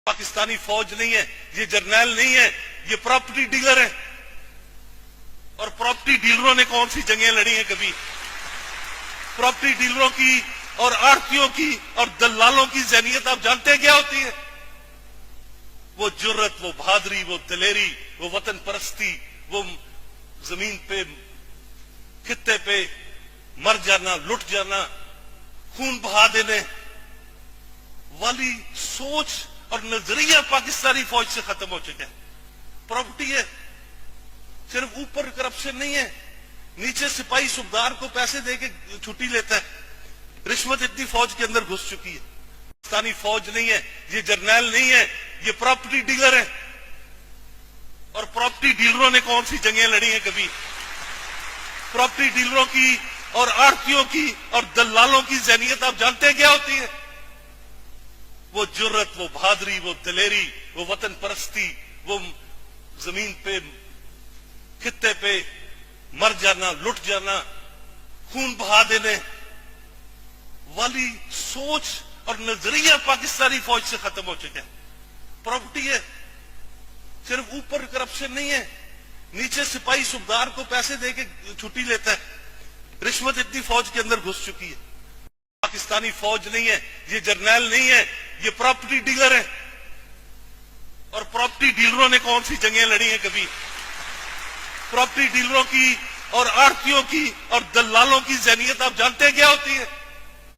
پاکستانی فوج نہیں ہے، یہ جرنیل نہیں ہے، یہ پراپرٹی ڈیلر ہے۔ اور پراپرٹی ڈیلروں نے کون سی جنگیں لڑی ہیں کبھی؟ پراپرٹی ڈیلروں کی اور آڑتیوں کی اور دلالوں کی ذہنیت آپ جانتے ہیں کیا ہوتی ہے؟ وہ جرت، وہ بہادری، وہ دلیری، وہ وطن پرستی، وہ زمین پہ خطے پہ مر جانا، لٹ جانا، خون بہا دینے والی سوچ اور نظریہ پاکستانی فوج سے ختم ہو چکا ہے۔ پراپرٹی ہے، صرف اوپر کرپشن نہیں ہے، نیچے سپاہی سبدار کو پیسے دے کے چھٹی لیتا ہے۔ رشوت اتنی فوج کے اندر گھس چکی ہے۔ پاکستانی فوج نہیں ہے، یہ جرنیل نہیں ہے، یہ پراپرٹی ڈیلر ہے۔ اور پراپرٹی ڈیلروں نے کون سی جنگیں لڑی ہیں کبھی؟ پراپرٹی ڈیلروں کی اور آڑتیوں کی اور دلالوں کی ذہنیت آپ جانتے ہیں کیا ہوتی ہے؟ وہ جرت، وہ بہادری، وہ دلیری، وہ وطن پرستی، وہ زمین پہ خطے پہ مر جانا، لٹ جانا، خون بہا دینے والی سوچ اور نظریہ پاکستانی فوج سے ختم ہو چکا ہے۔ پراپرٹی ہے، صرف اوپر کرپشن نہیں ہے، نیچے سپاہی سبدار کو پیسے دے کے چھٹی لیتا ہے۔ رشوت اتنی فوج کے اندر گھس چکی ہے۔ پاکستانی فوج نہیں ہے، یہ جرنیل نہیں ہے، یہ پراپرٹی ڈیلر ہے۔ اور پراپرٹی ڈیلروں نے کون سی جنگیں لڑی ہیں کبھی؟ پراپرٹی ڈیلروں کی اور آڑتیوں کی اور دلالوں کی ذہنیت آپ جانتے ہیں کیا ہوتی ہے؟